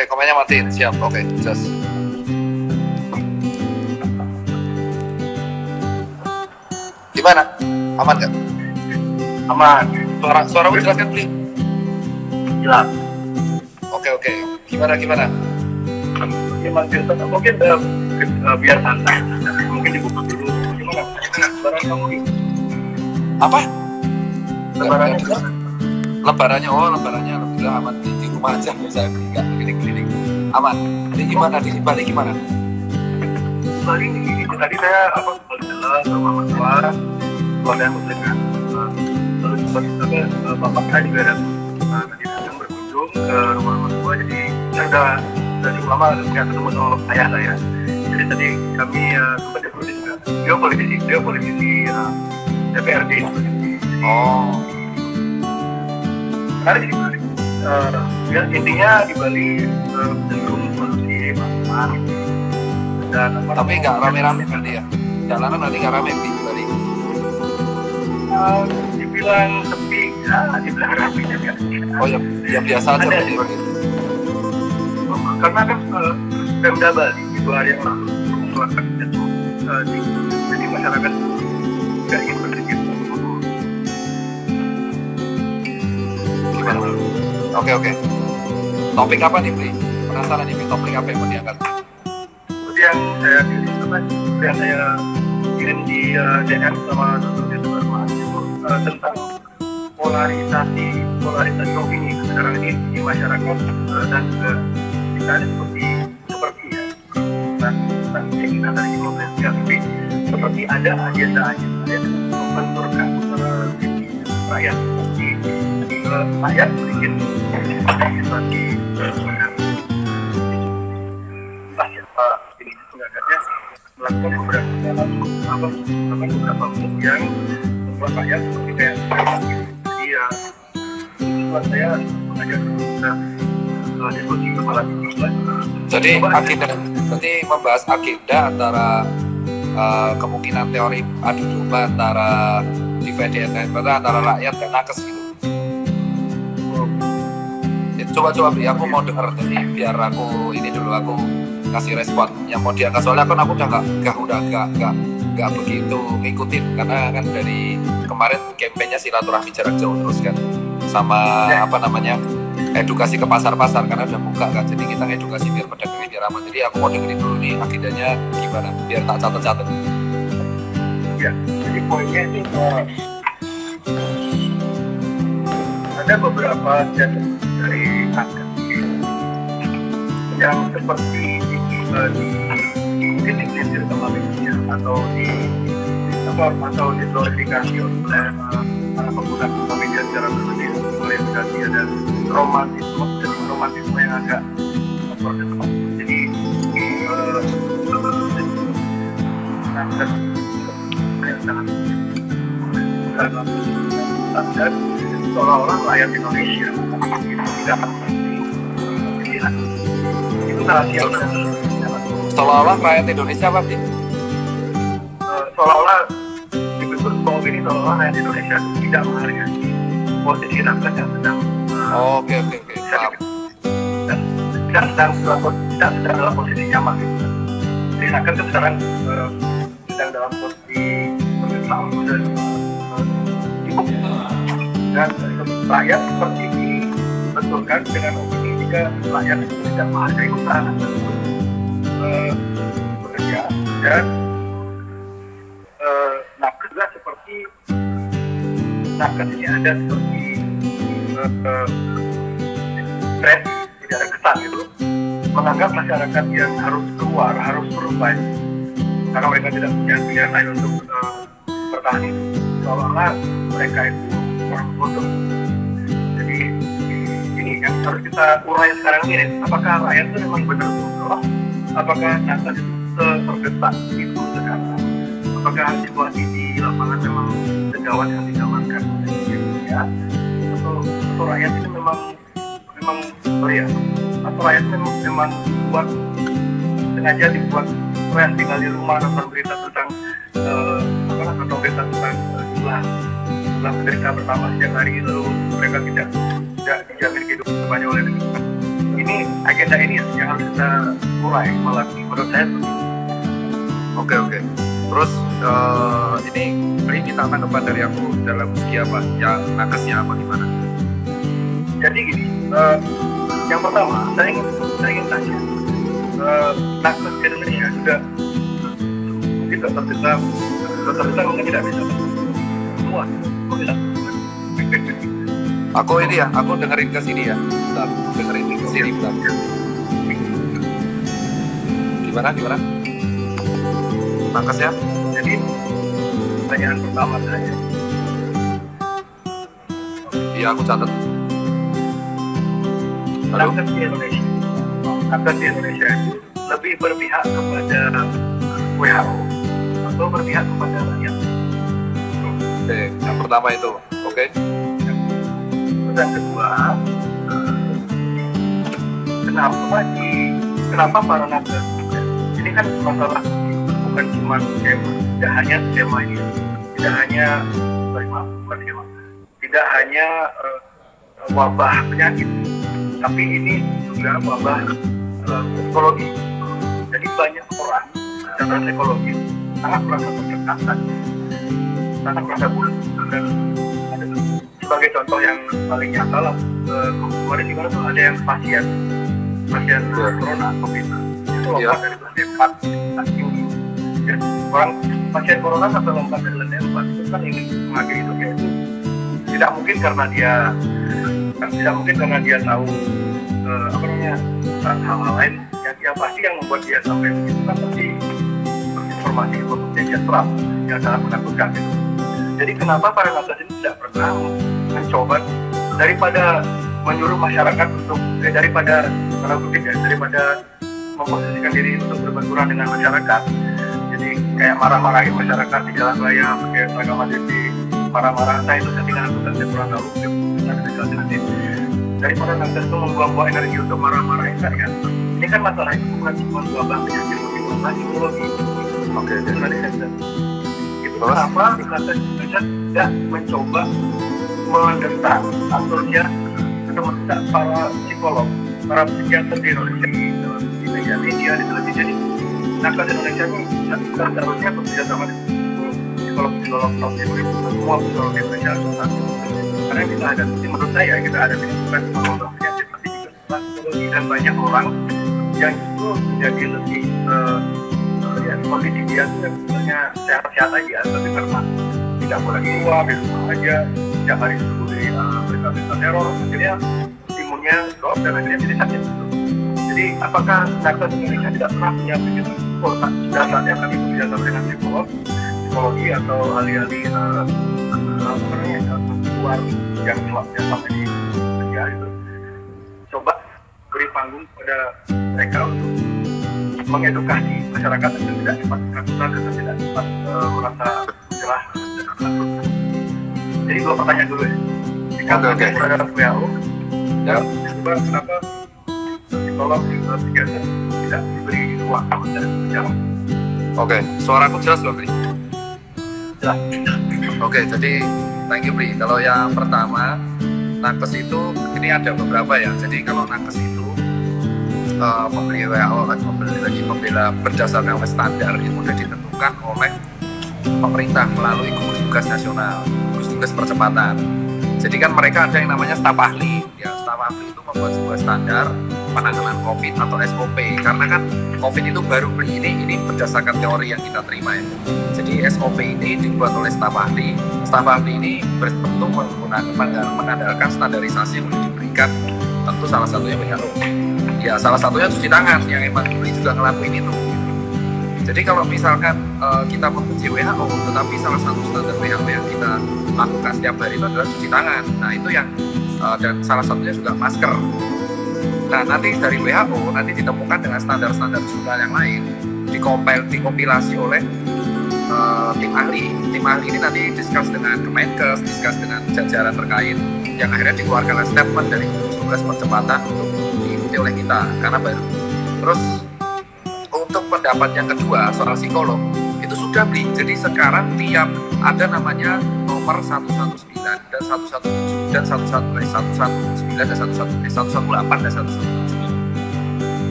Oke, komennya matiin. Siap. Oke, just. Gimana? Aman nggak? Aman. Suara jelas kan, Bli? Jelas. Oke. Gimana? Mungkin biar santai. Mungkin dibuka dulu. Gimana? Lebaran kamu ini? Apa? Lebarannya Lebarannya alhamdulillah aman di rumah aja, bisa nggak keliling-keliling. Aman. Di Bali gimana? Bali tadi saya kebetulan rumah mertua keluarga yang muslim kan. Terus bapak saya juga tadi sedang berkunjung ke rumah mertua, jadi saya udah cukup lama nggak ketemu sama ayah saya. Jadi tadi kami sempat diskusi juga. Dia politisi DPRD. Oh. Menarik sih. Ya, intinya di Bali cenderung kondusif, aman. Dan Tapi nggak rame-rame berarti ya? Jalanan nanti nggak rame di Bali? Dibilang sepi, dibilang rame juga. Oh ya biasa aja berarti. Karena kan Pemda Bali 2 hari yang lalu mengeluarkan itu, jadi masyarakat nggak ingin berpikir. Gimana? Oke. Topik apa nih, Bli? Penasaran nih, topik apa yang mau diangkat? Yang saya kirim di DM sama Dr. Mas itu tentang polarisasi opini sekarang ini di masyarakat dan juga kita seperti ya tentang keinginan dari Indonesia, tapi seperti ada agenda yang membenturkan rakyat di rakyat bikin legislasi melakukan beberapa move yang membuat rakyat seperti kayak dia buat saya mengajak kita diskusi kepala jadi agenda, berarti membahas agenda antara kemungkinan teori adu domba antara divide antara rakyat dan nakes gitu. Coba Bli, aku mau denger, jadi biar aku ini dulu, aku kasih respon yang mau diangkat, soalnya kan aku udah nggak begitu ngikutin, karena kan dari kemarin kampanye silaturahmi jarak jauh terus kan, sama edukasi ke pasar-pasar karena udah buka kan, jadi kita edukasi biar pedagang biar aman. Jadi aku mau dengerin dulu nih agendanya gimana, biar tak catat. Ya, jadi poinnya ini ada beberapa dari angka yang seperti mungkin digelintir sama media atau diglorifikasi oleh para pengguna media secara berlebihan, glorifikasi ada romantisme yang agak mempercepat. Jadi dan seolah-olah rakyat Indonesia itu tidak pilihan. Itu narasi yang seolah-olah rakyat Indonesia apa sih? Seolah-olah dibentuk ini seolah-olah rakyat Indonesia tidak menghargai posisi rakyat yang sedang Oke. dan tidak sedang dalam posisi nyaman. Jadi rakyat itu sekarang sedang dalam posisi bergerak dan sibuk. Dan rakyat seperti ini betulkan dengan opini jika rakyat itu tidak menghargai usaha tersebut bekerja, dan nakes juga seperti nakes ini ada seperti stres, tidak ada kesan gitu, menganggap masyarakat yang harus keluar harus berubah karena mereka tidak punya pilihan lain untuk bertahan hidup, seolah-olah mereka itu orang bodoh. Jadi ini yang harus kita urai sekarang ini, apakah rakyat itu memang benar bodoh? Apakah nakes itu tergesa itu sekarang? Apakah situasi di lapangan memang segawat yang dijalankan oleh media, atau rakyat itu memang atau rakyat memang buat sengaja dibuat rakyat tinggal di rumah nonton berita tentang jumlah penderita bertambah setiap hari, lalu mereka tidak dijamin kehidupannya oleh negara. Ini agenda ini yang harus kita mulai melalui menurut saya. Oke. Terus ini minta tanggapan dari aku dalam segi apa? Yang nakesnya apa gimana? Jadi gini, yang pertama saya ingin tanya, nakes di Indonesia juga mungkin dokter kita mungkin tidak bisa semua. Aku dengerin ke sini ya. Bentar, dengerin ke sini bentar. Gimana? Nakesnya? Jadi pertanyaan pertama saya. Iya, aku catat. Halo? Nakes di Indonesia itu lebih berpihak kepada WHO atau berpihak kepada rakyat. Oke, yang pertama itu, oke. Dan kedua, kenapa para nakes? Ini kan masalah bukan cuma skema, tidak hanya skema ini, tidak hanya wabah penyakit, tapi ini juga wabah psikologi. Jadi banyak orang secara psikologi sangat merasa tertekan, sangat merasa buruk. Dan sebagai contoh yang paling nyata lah, kemarin di mana tuh ada yang pasien corona COVID itu lompat dari lantai 4 ya, orang pasien corona sampai lompat dari lantai 4 itu kan ini mengakhiri hidupnya itu tidak mungkin karena dia tahu hal-hal lain yang pasti yang membuat dia sampai begitu kan pasti informasi dia serap yang sangat menakutkan gitu. Jadi kenapa para nakes ini tidak pernah mencoba daripada menyuruh masyarakat untuk daripada memposisikan diri untuk berbenturan dengan masyarakat, jadi kayak marah-marahin masyarakat di jalan raya pakai seragam ADP, marah-marah, nah itu settingan itu kan saya kurang tahu, nanti daripada nakes itu membuang-buang energi untuk marah-marahin rakyat. Ini kan masalah itu bukan cuma wabah penyakit, tapi wabah psikologi. Oke, jadi itu kenapa nakes Indonesia tidak mencoba mendesak aturnya atau mendesak para psikolog, para psikiater di Indonesia di media-media, di televisi. Nakes Indonesia ini seharusnya bekerja sama dengan psikolog top semua psikolog Indonesia karena kita ada, menurut saya kita ada bukan cuma wabah penyakit tapi juga psikologi, dan banyak orang yang justru menjadi lebih kondisi dia sebenarnya sehat-sehat aja, tapi karena tidak boleh keluar di rumah aja, setiap hari disuguhi berita-berita teror, akhirnya imunnya drop dan akhirnya jadi sakit. Jadi apakah nakes Indonesia tidak pernah punya pikiran sudah saatnya kami bekerja sama dengan psikologi atau ahli-ahli luar yang sampai di media itu, coba beri panggung kepada mereka untuk mengedukasi masyarakat agar tidak cepat keracunan, agar tidak cepat merasa jelas dan takut. Jadi dua pertanyaan dulu ya. Jika terhadap WHO, dan kedua kenapa psikolog psikiater tidak diberi ruang dan berjalan? Oke, suaraku jelas loh, Bri? Jelas. Oke, jadi thank you, Bri. Kalau yang pertama, nakes itu ini ada beberapa ya. Jadi kalau nakes itu membeli WHO kan membela berdasarkan standar yang sudah ditentukan oleh pemerintah melalui gugus tugas nasional, gugus tugas percepatan. Jadi kan mereka ada yang namanya staf ahli. Ya, staf ahli itu membuat sebuah standar penanganan COVID atau SOP. Karena kan COVID itu baru ini berdasarkan teori yang kita terima ya. Jadi SOP ini dibuat oleh staf ahli. Staf ahli ini tentu mengandalkan standarisasi yang diberikan, tentu salah satunya WHO. Ya salah satunya cuci tangan yang emang Bri juga ngelakuin itu. Jadi kalau misalkan kita membenci WHO, tetapi salah satu standar WHO yang kita lakukan setiap hari itu adalah cuci tangan. Nah itu yang dan salah satunya juga masker. Nah nanti dari WHO nanti ditemukan dengan standar-standar jurnal yang lain, dikompilasi oleh tim ahli. Tim ahli ini nanti discuss dengan Kemenkes, discuss dengan jajaran terkait, yang akhirnya dikeluarkan statement dari gugus tugas percepatan untuk diikuti oleh kita karena baru. Terus untuk pendapat yang kedua soal psikolog itu sudah Bli. Jadi sekarang tiap ada namanya nomor 119 dan 117 dan 119 dan 118 dan 119.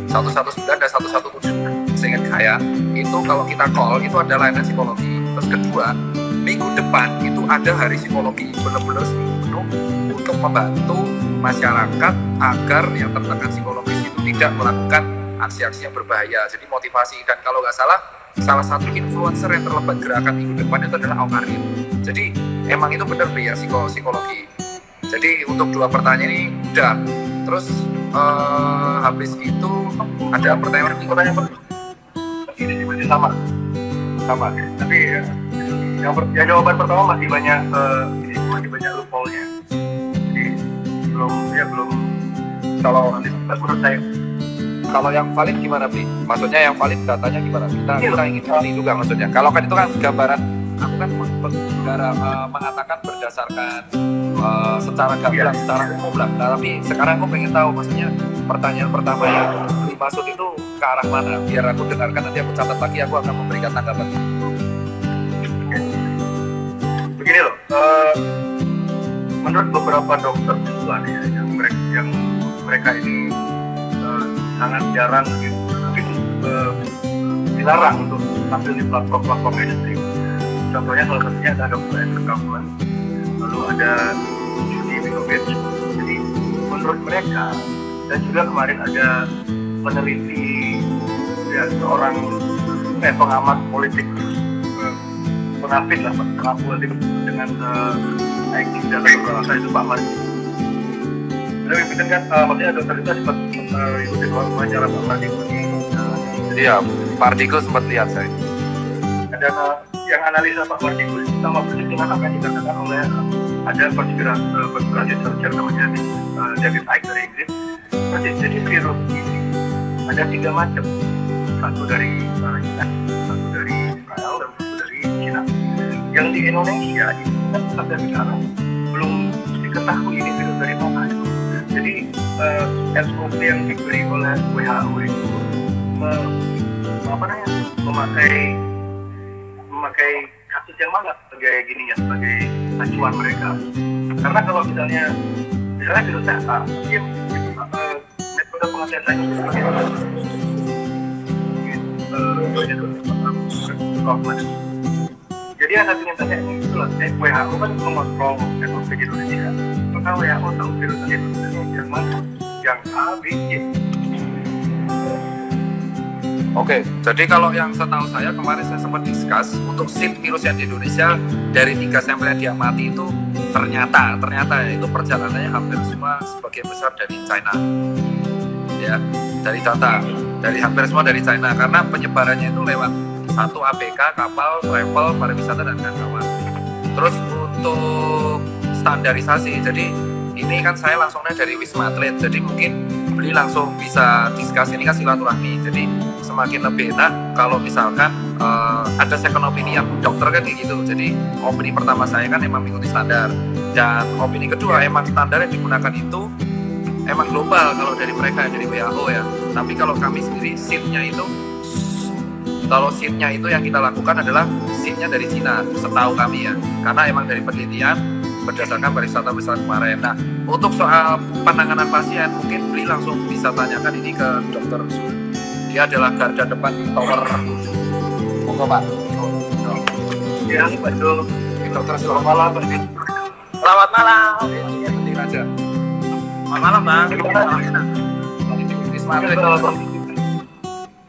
119 dan 117 seingat saya itu kalau kita call itu ada layanan psikologi. Terus kedua, minggu depan itu ada hari psikologi, benar-benar seminggu penuh untuk membantu masyarakat agar yang tertekan psikologis itu tidak melakukan aksi-aksi yang berbahaya. Jadi motivasi, dan kalau nggak salah satu influencer yang terlibat gerakan minggu depan itu adalah Aukarin. Jadi emang itu benar ya psikologi. Jadi untuk 2 pertanyaan ini udah. Terus habis itu ada pertanyaan ini masih sama, tapi yang jawaban pertama masih banyak loophole-nya. Jadi belum kalau menurut saya. Kalau yang valid gimana, Bli? Maksudnya yang valid datanya gimana? Kita ingin ngerti juga maksudnya. Kalau kan itu kan gambaran, aku kan mengatakan berdasarkan secara gamblang, secara umum lah. Tapi sekarang aku pengen tahu, maksudnya pertanyaan pertama yang dimaksud itu ke arah mana? Biar aku dengarkan, nanti aku catat lagi, aku akan memberikan tanggapan. Begini loh, menurut beberapa dokter visual ya, yang mereka ini sangat jarang gitu, mungkin dilarang untuk tampil di platform mainstream. Contohnya salah satunya ada Dr. Andrew Kaufman, lalu ada Judy Mikovits. Jadi menurut mereka, dan juga kemarin ada peneliti ya, seorang pengamat politik, penafid lah, pengamat politik dengan IQ dan beberapa itu Pak Mardi. Beliau ikutin kan, maksudnya dokter itu sempat ikutin wawancara Pak Mardi ini. Iya, Pak Mardi sempat lihat saya. Dan yang analisa Pak Mardi sama persis dengan apa yang dikatakan oleh ada konspirasi researcher namanya David Icke dari Inggris. Persis, jadi virus ini ada 3 macam, satu dari China, satu dari Israel, dan satu dari China. Yang di Indonesia itu kan sampai sekarang belum diketahui ini virus dari mana. Jadi SOP yang diberi oleh WHO itu memakai kasus yang mana sebagai gini ya, sebagai acuan mereka. Karena kalau misalnya virusnya mungkin metode pengetesan itu sebagai jadi yang satu yang tanya ini itulah WHO kan mengontrol SOP di Indonesia. Maka WHO tahu virus di Indonesia yang mana, yang A, B, C. Oke, jadi kalau yang setahu saya kemarin saya sempat discuss untuk SID virus yang di Indonesia dari 3 sampel yang diamati itu ternyata itu perjalanannya hampir semua sebagian besar dari China. Ya, dari data dari hampir semua dari China karena penyebarannya itu lewat satu ABK, kapal, travel, pariwisata dan kawan-kawan. Terus untuk standarisasi, jadi ini kan saya langsungnya dari Wisma Atlet, jadi mungkin beli langsung bisa discuss, ini kan silaturahmi, jadi semakin lebih enak kalau misalkan ada second opinion dokter kan kayak gitu. Jadi opini pertama saya kan emang mengikuti standar, dan opini kedua emang standar yang digunakan itu emang global kalau dari mereka, dari WHO ya. Tapi kalau kami sendiri SID-nya itu, kalau SID-nya itu yang kita lakukan adalah SID-nya dari Cina, setahu kami ya, karena emang dari penelitian berdasarkan pariwisata besar kemarin. Nah, untuk soal penanganan pasien, mungkin beli langsung bisa tanyakan ini ke Dokter Su. Dia adalah garda depan di Tower 7. Monggo Pak. Ya, betul. Dokter Su, selamat malam. Selamat malam. Ya, penting aja. Selamat malam Bang.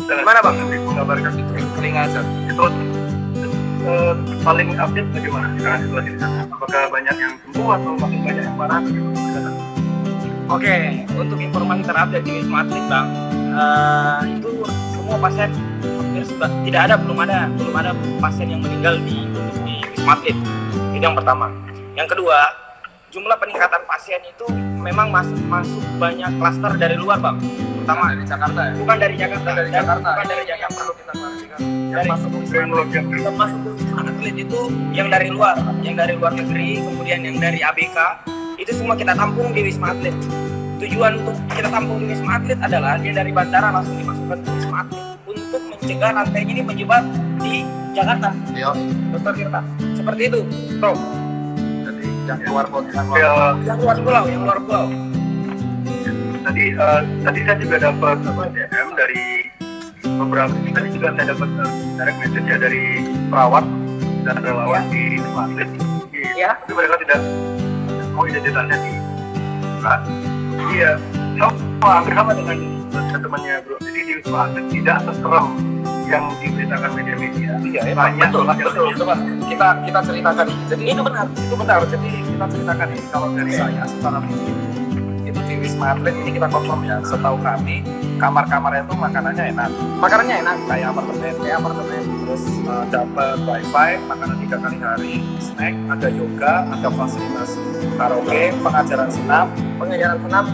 Gimana Bang? Mengabarkan itu Telinga aja. Itu paling update bagaimana sekarang situasi di sana? Apakah banyak yang sembuh atau makin banyak yang parah? Oke, untuk informasi terupdate di Wisma Atlet Bang, itu semua pasien belum ada pasien yang meninggal di Wisma Atlet. Itu yang pertama. Yang kedua, jumlah peningkatan pasien itu memang masuk banyak klaster dari luar Bang. Pertama dari Jakarta ya? Bukan dari Jakarta. Dari Jakarta. Bukan dari Jakarta. Perlu kita klarifikasi. Dari masuk Wisma Atlet itu yang dari luar negeri, kemudian yang dari ABK, itu semua kita tampung di Wisma Atlet. Tujuan untuk kita tampung di Wisma Atlet adalah dia dari bandara langsung dimasukkan ke Wisma Atlet untuk mencegah rantainya ini menyebar di Jakarta. Iya. Dokter Tirta. Seperti itu, Bro. Jadi yang luar kota, yang luar pulau. Tadi saya juga dapat DM dari beberapa, tadi juga saya dapat direct message ya dari perawat dan relawan di Wisma Atlet. Ya. Tapi mereka tidak mau identitasnya di bukan. Iya, hampir sama dengan temannya bro. Jadi di Wisma Atlet tidak seserem yang diberitakan media-media. Iya, betul. Coba kita ceritakan ini. Jadi itu benar. Jadi kita ceritakan ini. Kalau dari saya secara prinsip itu di Wisma Atlet ini kita confirm ya. Setahu kami kamar-kamarnya itu makanannya enak. Kayak apartemen. Terus dapat wifi, makanan 3 kali hari, snack, ada yoga, ada fasilitas karaoke, pengajaran senam,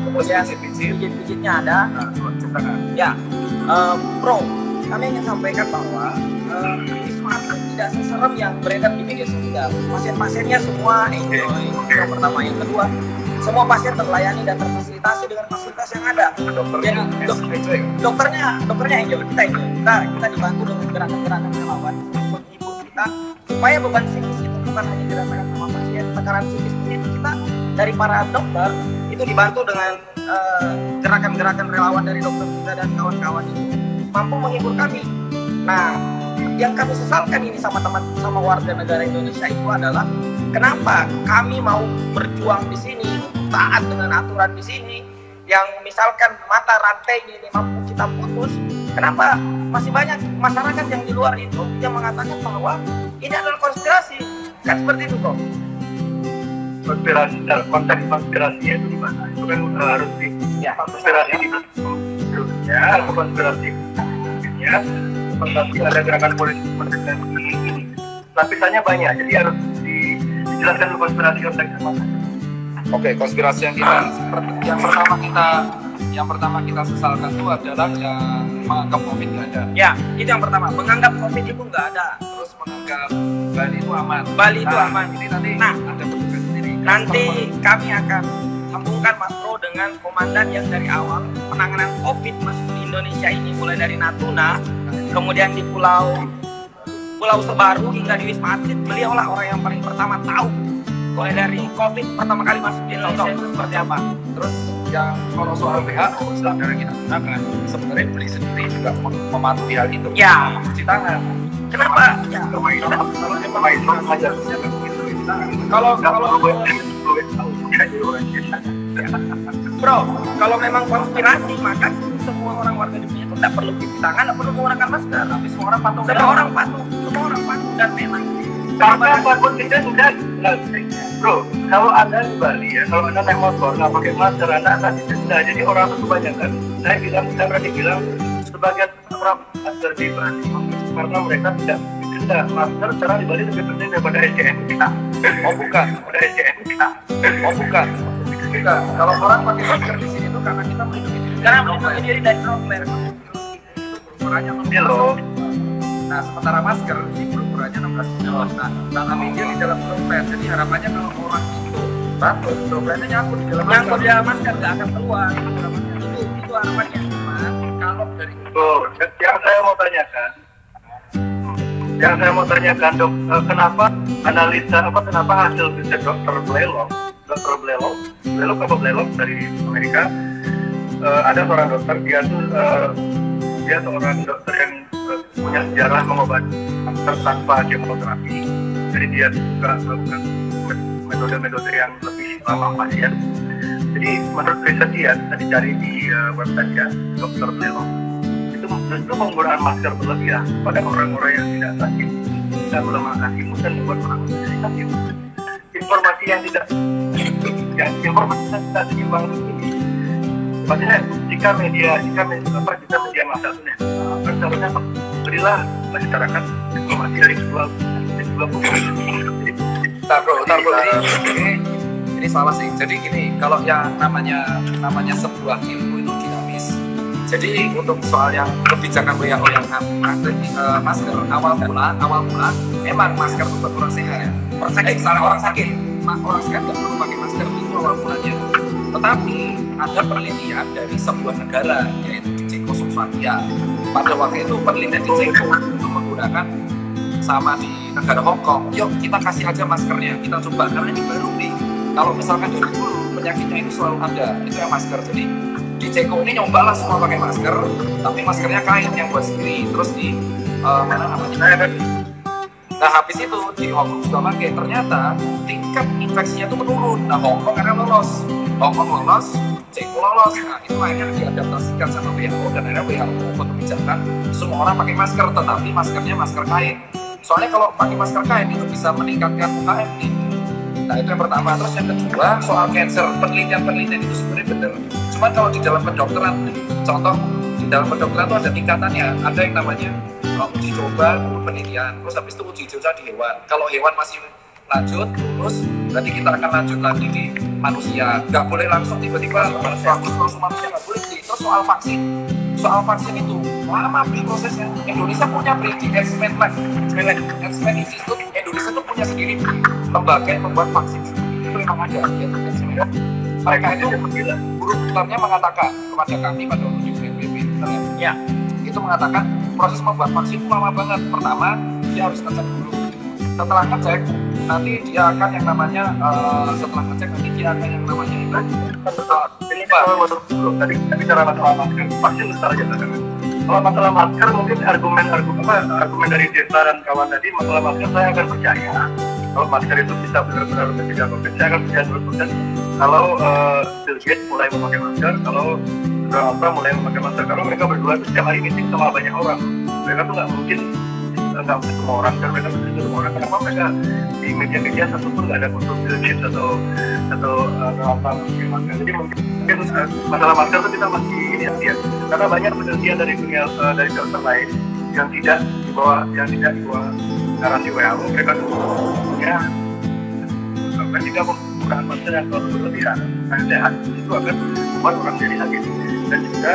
kemudian pijit-pijitnya ada. Nah, ceritakan. Ya, bro, kami ingin sampaikan bahwa Wisma Atlet tidak seserem yang beredar di media sosial. Pasien-pasiennya semua enjoy. Yang pertama, yang kedua, semua pasien terlayani dan terfasilitasi dengan fasilitas yang ada. Dokternya enjoy, kita enjoy. Kita dibantu dengan gerakan-gerakan relawan untuk menghibur kita supaya beban psikis itu bukan hanya dirasakan sama pasien, tekanan psikis itu kita dari para dokter itu dibantu dengan gerakan-gerakan relawan dari dokter kita dan kawan-kawan itu mampu menghibur kami. Nah, yang kami sesalkan ini sama warga negara Indonesia itu adalah kenapa kami mau berjuang di sini, taat dengan aturan di sini, yang misalkan mata rantainya ini mampu kita putus, kenapa masih banyak masyarakat yang di luar itu yang mengatakan bahwa ini adalah konspirasi, kan seperti itu kok? Konspirasi, konteks konspirasinya itu di mana? Itu kan harus di konspirasi di ya, konspirasi ya, konspirasi ada gerakan politik mendekat ini. Lapisannya banyak, jadi harus dijelaskan dulu konspirasi konteksnya mana. Oke, konspirasi yang pertama kita sesalkan itu adalah yang menganggap COVID nggak ada. Ya, itu yang pertama, menganggap COVID itu nggak ada. Terus menganggap Bali itu aman. Ini nanti ada petugas sendiri. Nanti kami akan sambungkan Mas Bro dengan komandan yang dari awal penanganan COVID masuk di Indonesia ini, mulai dari Natuna, kemudian di Pulau Sebaru hingga di Wisma Atlet. Beliau lah orang yang paling pertama tahu mulai dari COVID pertama kali masuk di Indonesia itu seperti apa. Terus yang kalau soal WHO standar yang kita gunakan sebenarnya beli sendiri juga mematuhi hal itu. Ya, cuci tangan. Kenapa? Ya. Kalau Bro, kalau memang konspirasi maka semua orang warga dunia itu tidak perlu cuci tangan, tidak perlu menggunakan masker. Tapi semua orang patuh. Dan memang karena apapun kita sudah bro, kalau anda di Bali ya, kalau anda naik motor nggak pakai masker, anda akan didenda. Jadi orang itu kebanyakan, saya berani bilang sebagian orang masker di Bali karena mereka tidak didenda. Masker sekarang di Bali lebih penting daripada SDNK. Bukan. Kalau orang pakai masker di sini itu karena kita melindungi diri dari droplet. Ukurannya menyeluruh. Nah, sementara masker ini berukurannya 16 mm. Nah, tapi dia di dalam droplet. Jadi harapannya kalau orang itu batuk, dropletnya nyangkut di dalam masker, nggak akan keluar. Itu harapannya. Cuman kalau dari yang saya mau tanyakan dok, kenapa analisa kenapa hasil riset dokter Blelong dari Amerika, ada seorang dokter, dia seorang dokter yang punya sejarah mengobati kanker tanpa kemoterapi. Jadi dia juga melakukan metode-metode yang lebih ramah pasien. Jadi menurut riset dia, tadi cari di website ya, Dokter Blelong, itu justru penggunaan masker berlebihan pada orang-orang yang tidak sakit, tidak melemahkan imun dan membuat orang menjadi sakit. Informasi yang tidak seimbang ini. Maksudnya jika media massa itu seharusnya berilah masyarakat informasi dari sebuah ini salah sih. Jadi gini, kalau yang namanya sebuah ilmu itu dinamis. Jadi untuk soal yang kebijakan WHO yang masker awal mula memang masker itu buat orang sehat. Orang sakit nggak perlu pakai masker itu awal mulanya. Tetapi ada penelitian dari sebuah negara yaitu di Cekoslovakia. Pada waktu itu penelitian di Ceko itu menggunakan sama di negara Hong Kong. Yuk kita kasih aja maskernya, kita coba karena ini baru nih. Kalau misalkan dari dulu penyakitnya itu selalu ada, itu yang masker. Jadi di Ceko ini nyoba lah semua pakai masker, tapi maskernya kain yang buat sendiri. Terus di mana namanya? Nah habis itu di Hongkong juga pakai, ternyata tingkat infeksinya tuh menurun. Nah Hongkong karena lolos, Ceko lolos. Nah itu akhirnya diadaptasikan sama WHO, dan akhirnya WHO membuat kebijakan semua orang pakai masker, tetapi maskernya masker kain. Soalnya kalau pakai masker kain itu bisa meningkatkan UKM nih. Nah itu yang pertama. Terus yang kedua soal cancer, penelitian itu sebenarnya benar. Cuman kalau di dalam kedokteran, contoh di dalam kedokteran itu ada tingkatannya. Ada yang namanya uji coba, penelitian, terus habis itu uji coba di hewan. Kalau hewan masih lanjut, lulus, berarti kita akan lanjut lagi di manusia. Nggak boleh langsung tiba-tiba langsung manusia, nggak boleh. Terus soal vaksin itu lama prosesnya. Indonesia punya di Edsman Institute. Indonesia tuh punya sendiri lembaga yang membuat vaksin. Itu memang ada. Mereka itu guru-gurunya mengatakan kepada kami pada waktu di BNPB, ya itu mengatakan proses membuat vaksin itu lama banget. Pertama dia harus ngecek dulu. Setelah ngecek nanti dia akan yang namanya ini kalau tadi bicara masalah masker, vaksin besar aja kan. Kalau masalah masker mungkin argumen dari Desa dan kawan tadi, masalah masker saya akan percaya. Kalau masker itu bisa benar-benar mencegah COVID, saya akan percaya 100% kalau Bill Gates mulai memakai masker, kalau Donald Trump mulai memakai masker, kalau mereka berdua itu setiap hari meeting sama banyak orang. Mereka tuh nggak mungkin semua orang, kan mereka bisa semua orang. Kenapa mereka di media satu pun nggak ada khusus Bill Gates atau Donald Trump memakai masker? Jadi mungkin masalah masker itu kita masih ini ya, karena banyak penelitian dari dunia dari dokter lain yang tidak dibawa saran di WHO. Mereka punya ketika menggunakan masker yang terlalu berlebihan sehat itu akan membuat orang jadi sakit. Dan juga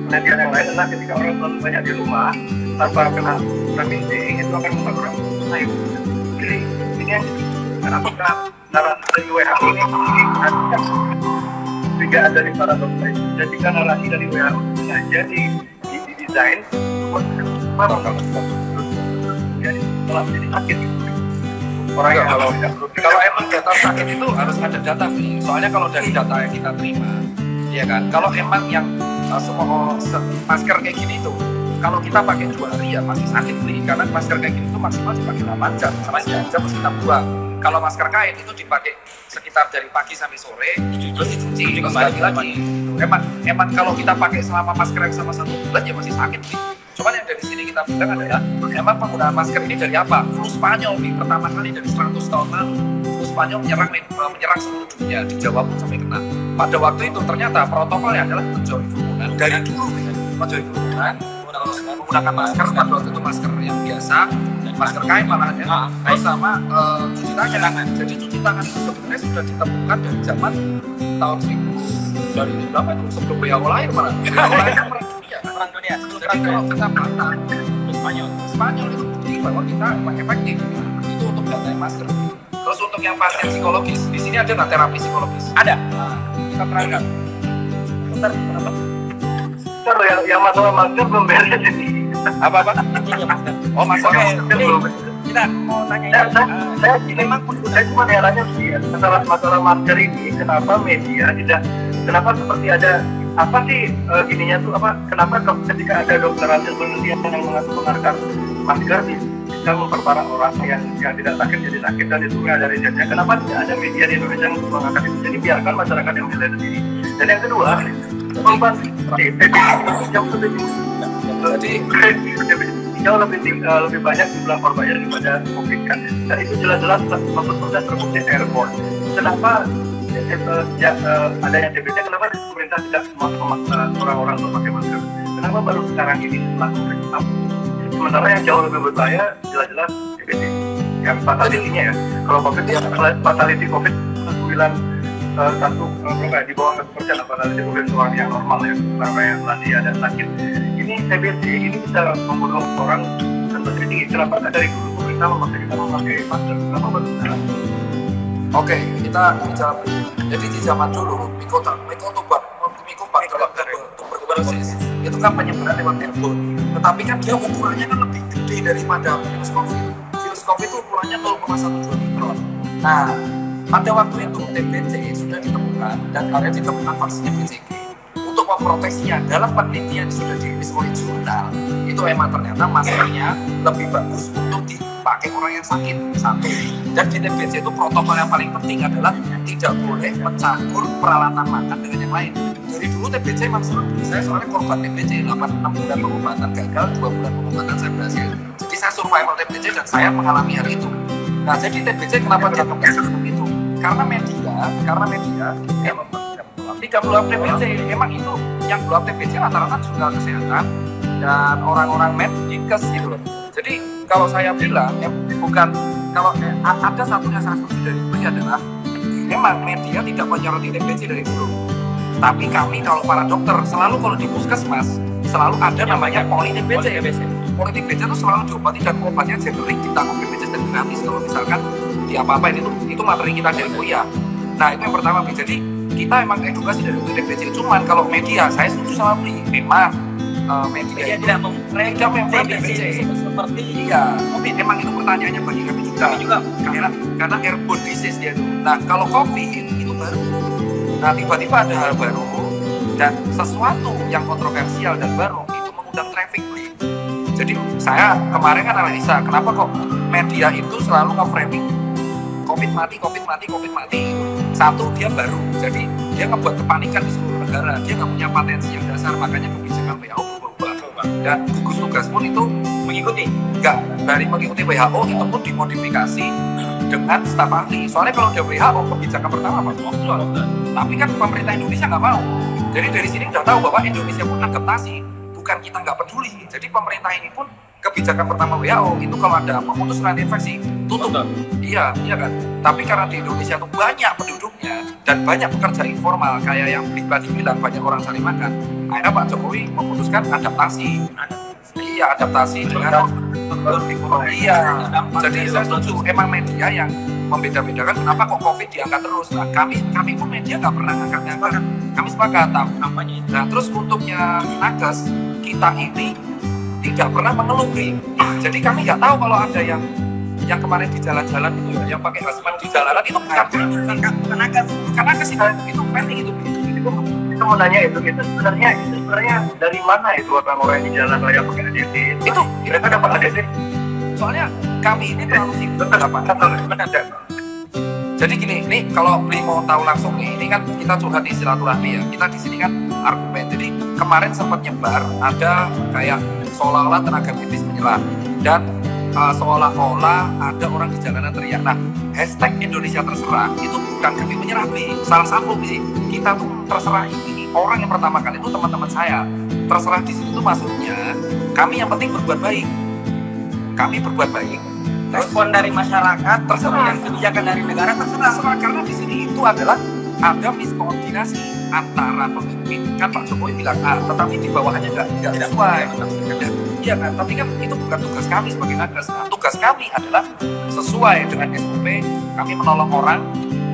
penelitian yang lain adalah ketika orang terlalu banyak di rumah tanpa kena vitamin D itu akan membuat orang sakit. Jadi ini yang kenapa narasi dari WHO ini tidak ada di para dokter. Jadi kan narasi dari WHO saja didesain orang jadi sakit. Orang yang kalau emang data sakit itu harus ada data nih. Soalnya kalau dari data yang kita terima, ya kan, kalau emang yang semua masker kayak gini tuh, kalau kita pakai 2 hari ya masih sakit beli, karena masker kayak gini tuh maksimal dipakai 8 jam, sama 9 jam terus kita buang. Kalau masker kain itu dipakai sekitar dari pagi sampai sore, terus dicuci kembali lagi. Emang kalau kita pakai selama masker yang sama 1 bulan ya masih sakit beli. Cuman yang dari sini kita bilang adalah emang penggunaan masker ini dari apa? Flu Spanyol nih, pertama kali dari 100 tahun lalu flu Spanyol menyerang seluruh dunia, di Jawa pun sampai kena. Pada waktu itu ternyata protokolnya adalah menjauhi kerumunan. Dari dulu menjauhi kerumunan, menggunakan masker, pada waktu itu masker yang biasa, masker kain malahan ya, sama cuci tangan. Jadi cuci tangan itu sebenarnya sudah ditemukan dari zaman tahun 1000 dari berapa itu sebelum WHO lahir malah. WHO lahir kan perang dunia. Jadi kalau kita patah Spanyol itu bukti bahwa kita efektif itu untuk data masker. Terus untuk yang pasien psikologis, di sini ada nggak terapi psikologis? Ada. Nah, kita terangkan. Bentar, apa? Bentar, yang masalah masker belum beres ini. Apa? Oh, masalah masker belum. Kita mau tanya saya cuma herannya sih masalah masker ini, kenapa media tidak, kenapa seperti ada apa sih ininya tuh apa, kenapa ketika ada dokter hasil penelitian yang menggunakan masker bisa memperparah orang yang tidak sakit jadi sakit, dan itu nggak ada risetnya, kenapa tidak ada media di Indonesia yang mengangkat itu? Jadi biarkan masyarakat yang menilai sendiri. Dan yang kedua, korban jauh lebih banyak jumlah korbannya daripada COVID kan, dan itu jelas-jelas 100% terbukti airborne. Kenapa adanya DBT, kenapa pemerintah tidak memaksa orang-orang untuk pakai masker? Kenapa baru sekarang ini setelah COVID? Sementara yang jauh lebih berbahaya jelas-jelas DBT yang fatality-nya ya. Kalau COVID ya fatality COVID 9 di bawah 1% fatality COVID orang yang normal ya, orang yang tadi ada sakit. Ini DBT ini bisa membunuh orang tentu tinggi. Kenapa dari dulu pemerintah memakai masker? Kenapa baru sekarang? Oke, kita bicara. Jadi di zaman dulu, mikotobak dalam tuberkulosis itu kan penyebaran lewat airborne. Tetapi kan dia ukurannya kan lebih gede daripada virus COVID. Virus COVID itu ukurannya 0,12 mikron. Nah, pada waktu itu TBC sudah ditemukan dan akhirnya ditemukan vaksinnya BCG. proteksinya dalam penelitian sudah dirilis oleh jurnal itu emang ternyata maskernya lebih bagus untuk dipakai orang yang sakit. Satu. Dan di TBC itu protokol yang paling penting adalah tidak boleh mencampur peralatan makan dengan yang lain. Dari dulu TBC memang saya soalnya korban TBC 6 bulan pengobatan gagal, 2 bulan pengobatan saya berhasil. Jadi saya survival TBC dan saya mengalami hal itu. Nah jadi TBC kenapa dia seperti itu? Karena media yang tidak meluap TBC. Emang itu yang meluap TBC rata-rata jurnal kesehatan dan orang-orang medikes gitu loh. Jadi kalau saya bilang bukan kalau ada satu yang saya setuju dari itu adalah memang media tidak menyoroti TBC dari dulu. Tapi kami kalau para dokter selalu kalau di puskesmas selalu ada namanya poli TBC. Poli TBC itu selalu diobati dan obatnya generik ditanggung BPJS dan gratis kalau misalkan di apa-apa itu materi kita dari kuliah. Nah itu yang pertama. Jadi kita emang edukasi dari TBC. Cuman kalau media saya setuju sama Bli. Memang media tidak memframe TBC seperti COVID. Emang itu pertanyaannya bagi kami juga. Karena airborne disease dia itu. Nah kalau COVID itu baru. Nah tiba-tiba ada hal baru dan sesuatu yang kontroversial dan baru itu mengundang traffic. Jadi saya kemarin kan analisa kenapa kok media itu selalu nge-framing COVID mati. Satu, dia baru, jadi dia ngebuat kepanikan di seluruh negara. Dia nggak punya patensi yang dasar, makanya kebijakan WHO berubah. Dan gugus tugas pun itu mengikuti. Dari mengikuti WHO itu pun dimodifikasi dengan staf ahli. Soalnya kalau udah WHO kebijakan pertama apa? Lockdown. Tapi kan pemerintah Indonesia nggak mau. Jadi dari sini udah tahu bahwa Indonesia pun adaptasi. Bukan kita nggak peduli. Jadi pemerintah ini pun kebijakan pertama WHO itu kalau ada memutus rantai infeksi tutup. Iya kan. Tapi karena di Indonesia itu banyak penduduknya dan banyak pekerja informal kayak yang tadi bilang banyak orang cari makan. Akhirnya Pak Jokowi memutuskan adaptasi. Iya adaptasi dengan Jadi saya setuju emang media yang membeda-bedakan kenapa kok COVID diangkat terus. Nah kami pun media nggak pernah ngangkat. Kami sepakat kampanye. Nah terus untuknya nakes kita ini tidak pernah mengeluh. Jadi kami nggak tahu kalau ada yang kemarin di jalan-jalan itu ya, yang pakai hazmat di jalanan itu bukan nakes itu penting itu. Kita mau nanya itu sebenarnya dari mana itu orang-orang di jalan raya pakai ADC? Itu mereka dapat ADC. Soalnya kami ini terlalu sibuk benar. Jadi gini, nih kalau Bli mau tahu langsung ini kan kita curhat di silaturahmi ya. Kita di sini kan argumen. Jadi kemarin sempat nyebar ada kayak seolah-olah tenaga medis menyerah dan seolah-olah ada orang di jalanan teriak. Nah, hashtag Indonesia terserah itu bukan kami menyerah Bli. Salah satu sih kita tuh terserah ini orang yang pertama kali itu teman-teman saya. Terserah di situ maksudnya kami yang penting berbuat baik. Kami berbuat baik. Respon dari masyarakat terserah, dan kebijakan dari negara terserah. Karena di sini itu adalah ada miskoordinasi antara pemimpin. Kan Pak Jokowi bilang A, tetapi di bawahnya tidak sesuai. Iya kan, tapi kan itu bukan tugas kami sebagai nakes. Nah, tugas kami adalah sesuai dengan SOP. Kami menolong orang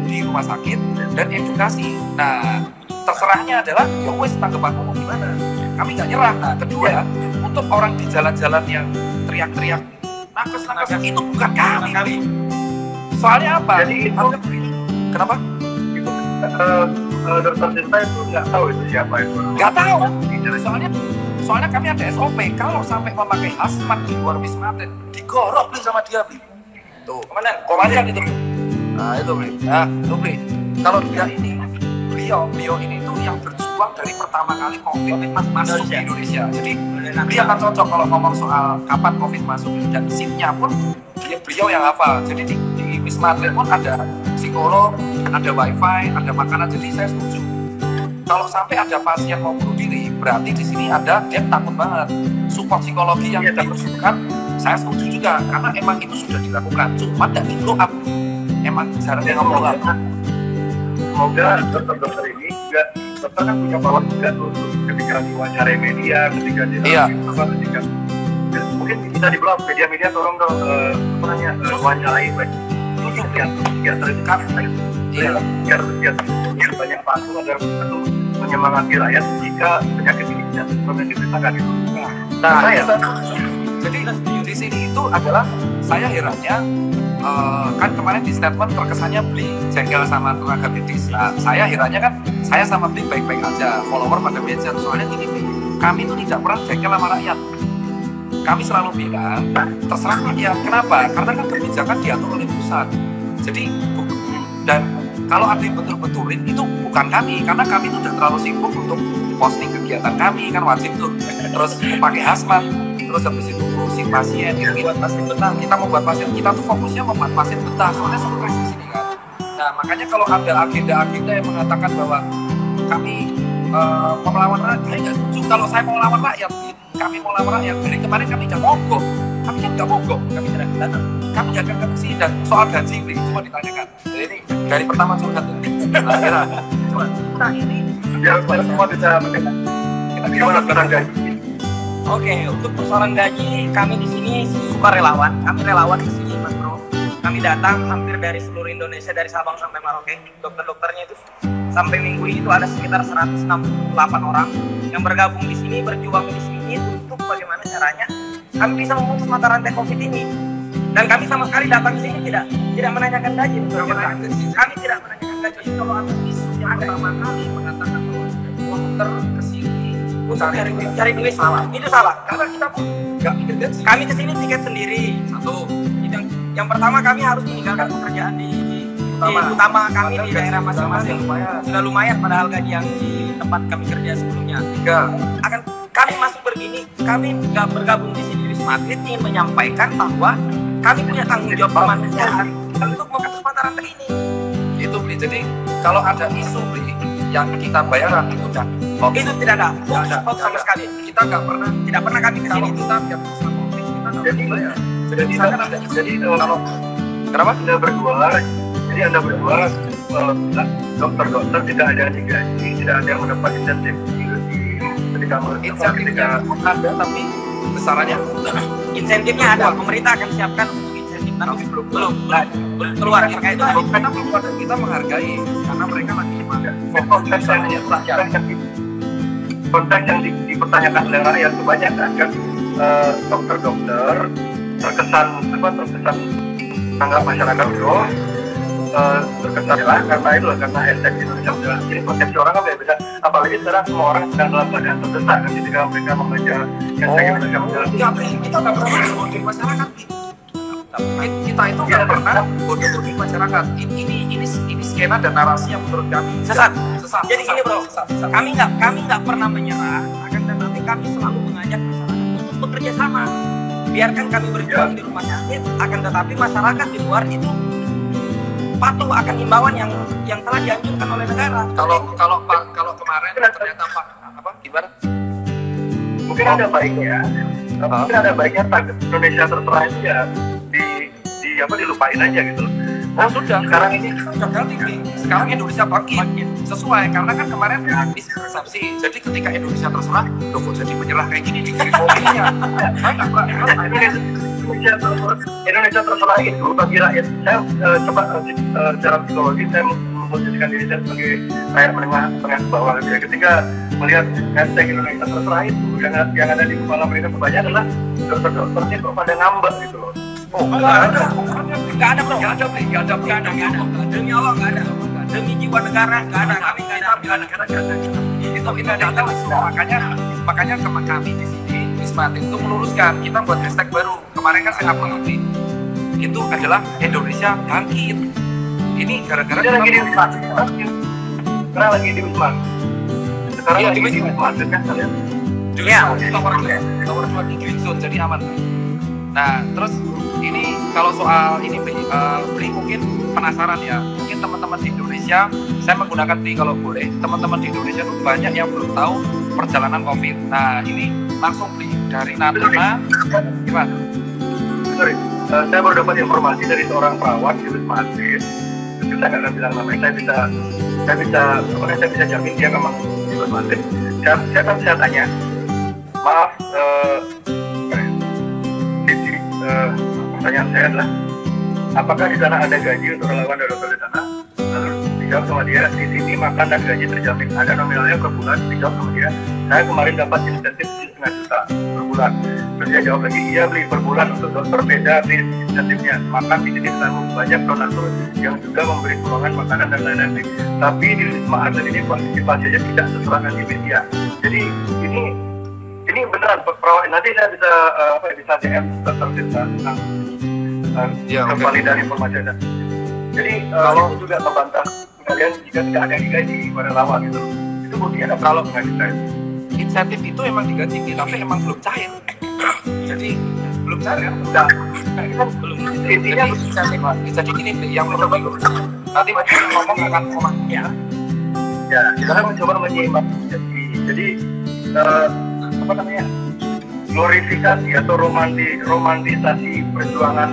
di rumah sakit dan edukasi. Nah, terserahnya adalah ya wes tanggapanmu mau gimana. Kami nggak nyerah. Nah, kedua, untuk orang di jalan-jalan yang teriak-teriak nakes itu bukan kami. Soalnya apa? Jadi itu kenapa? Itu dokter Sinta itu nggak tahu itu siapa itu. Nggak tahu. Soalnya kami ada SOP. Kalau sampai memakai hazmat di luar wisma atlet, digorok Bli sama dia Bli. Tuh, komandan itu. Nah itu Bli. Nah itu Bli. Kalau dia ini, beliau ini tuh yang berjuang dari pertama kali COVID masuk di Indonesia. Jadi dia akan cocok kalau ngomong soal kapan COVID masuk dan shiftnya pun beliau yang hafal. Jadi di wisma atlet pun ada psikolog, ada wifi, ada makanan. Jadi saya setuju. Kalau sampai ada pasien mau bunuh diri, berarti di sini ada dia takut banget. Support psikologi yang dibutuhkan, saya setuju juga karena emang itu sudah dilakukan. Cuma tidak di blow up. Emang caranya nggak blow up. Semoga dokter-dokter ini juga dokter kan punya power juga tuh ketika diwawancarai media, ketika dia ketika mungkin bisa di blog media tolong dong wawancarai baik biar terdekat biar banyak patung agar itu menyemangati rakyat jika penyakit ini tidak seperti diberitakan itu. Nah, jadi di sini itu adalah saya herannya kan kemarin di statement terkesannya Bli jengkel sama tenaga medis. Nah, saya herannya kan saya sama Bli baik-baik aja, follower pada mention. Soalnya gini, Bli, kami itu tidak pernah jengkel sama rakyat. Kami selalu bilang terserah rakyat. Kenapa? Karena kan kebijakan diatur oleh pusat. Jadi dan kalau ada yang betul-betulin itu bukan kami, karena kami itu udah terlalu sibuk untuk posting kegiatan kami, kan wajib tuh. Terus pakai hazmat, terus habis itu ngurusin pasien, buat pasien betah. kita membuat pasien, kita tuh fokusnya membuat pasien betah, soalnya stres di sini kan. Nah makanya kalau ada agenda-agenda yang mengatakan bahwa kami melawan rakyat, saya nggak setuju. Kalau saya mau lawan rakyat, kami mau lawan rakyat, dari kemarin kami nggak mogok, kami kan nggak mogok, kami tidak datang, kami jaga fungsi. Dan soal gaji ini cuma ditanyakan. Jadi ini dari pertama curhat ini. Cuma kita ini biar semua bisa mendengar. Gimana sekarang gaji? Oke, untuk persoalan gaji kami di sini suka relawan. Kami relawan ke sini, Mas Bro. Kami datang hampir dari seluruh Indonesia, dari Sabang sampai Merauke. Dokter-dokternya itu sampai minggu ini itu ada sekitar 168 orang yang bergabung di sini, berjuang di sini untuk bagaimana caranya kami bisa memutus mata rantai COVID ini. Dan kami sama sekali datang ke sini tidak menanyakan gaji. Kami tidak menanyakan gaji. Kalau ada isu yang pertama kali mengatakan bahwa dokter kesini Untuk cari duit salah. Itu salah. karena kita pun nggak mikir gaji. Kami ke sini tiket sendiri. Satu, Itu yang pertama kami harus meninggalkan pekerjaan di utama kami di daerah masing-masing. Sudah lumayan padahal gaji yang di tempat kami kerja sebelumnya. tiga, Akan kami masuk begini, kami nggak bergabung di sini di Wisma Atlet ingin menyampaikan bahwa kami punya tanggung jawab kemanusiaan untuk memutus mata rantai ini. itu Bli. Jadi kalau ada isu Bli yang kita bayaran itu kan Itu tidak ada, hoax sama sekali. kita nggak pernah. Tidak pernah kami ke Kalau sini. kita biar bisa konflik kita nggak Jadi, bayar. jadi Misalkan ada isu, jadi kalau kenapa? Anda berdua dokter-dokter tidak ada yang digaji, tidak ada yang mendapat insentif ketika Insentifnya ada tapi besarannya Insentifnya ada, pemerintah akan siapkan untuk insentif, tapi belum keluar terkait itu. karena kita menghargai karena mereka lagi fokus usahanya rakyat. Konteks yang dipertanyakan oleh rakyat kebanyakan kan dokter-dokter terkesan tanggap masyarakat bro, terkesan lah karena hashtag Indonesia Muda. Jadi persepsi orang kan beda-beda, apalagi sekarang semua orang sedang dalam keadaan terdesak kan ketika mereka membaca hashtag Indonesia Muda. Kita nggak pernah bodoh masyarakat. Kita itu nggak pernah bodoh masyarakat. Ini skena dan narasi yang menurut kami Sesat. Jadi sesat, gini bro, sesat. kami nggak pernah menyerah, akan tetapi kami selalu mengajak masyarakat untuk bekerja sama. Biarkan kami berjuang di rumah sakit, akan tetapi masyarakat di luar itu patuh akan himbauan yang telah dianjurkan oleh negara. Kalau kemarin ternyata Pak apa gimana? Mungkin ada baiknya target Indonesia terserah itu ya dilupain aja gitu. Nah sudah, sekarang ini sudah ganti. Sekarang Indonesia bangkit sesuai karena kan kemarin mispersepsi. Jadi ketika Indonesia terserah, loh kok jadi menyerah kayak gini di kopinya. Saya nggak pernah. Indonesia terserah itu bagi rakyat. Saya coba secara psikologi saya memposisikan diri saya sebagai rakyat menengah ke bawah gitu ya. Ketika melihat hashtag Indonesia terserah itu yang ada di kepala mereka kebanyakan adalah dokter-dokternya kok pada ngambek gitu loh. Nggak ada bro. Demi Allah nggak ada. Demi jiwa negara nggak ada. Kami nggak ada. Itu ada makanya teman kami di sini Wisma Atlet itu meluruskan kita buat hashtag baru. Kemarin kan saya upload itu adalah Indonesia bangkit. Ini gara-gara kita lagi di Wisma Atlet. Sekarang lagi di Wisma. Sekarang lagi di Wisma Atlet kan kalian? Di tower 2 di Green Zone jadi aman. Nah terus ini kalau soal ini Bli mungkin penasaran ya, mungkin teman-teman di Indonesia, saya menggunakan Bli kalau boleh, teman-teman di Indonesia tuh banyak yang belum tahu perjalanan COVID. Nah ini langsung Bli dari Natuna gimana? Sorry, saya baru dapat informasi dari seorang perawat di Wisma Atlet. Saya nggak akan bilang namanya, saya bisa jamin dia memang di Wisma Atlet. Saya tanya, maaf, pertanyaan saya adalah apakah di sana ada gaji untuk relawan dan dokter di sana? Lalu dijawab sama dia, di sini makan dan gaji terjamin, ada nominalnya per bulan. Dijawab sama dia, saya kemarin dapat insentif 7,5 juta per bulan. Terus dia jawab lagi, iya beli per bulan untuk dokter beda beli insentifnya. Maka di sini terlalu banyak donatur yang juga memberi sumbangan makanan dan lain-lain. Tapi di Wisma Atlet ini partisipasinya tidak seserangan di media. Jadi ini beneran nanti saya bisa DM tentang kembali dari informasi Anda. Jadi kalau juga membantah kalian jika tidak ada yang digaji pada lawan gitu. Itu buktinya kalau nggak digaji. Insentif itu emang digaji, tapi emang belum cair. Jadi belum cair kan? Nah, belum. Intinya jadi gini yang perlu nanti macam ngomong akan ngomongnya. Ya, kita kan mencoba menyimak. Jadi glorifikasi atau romantisasi perjuangan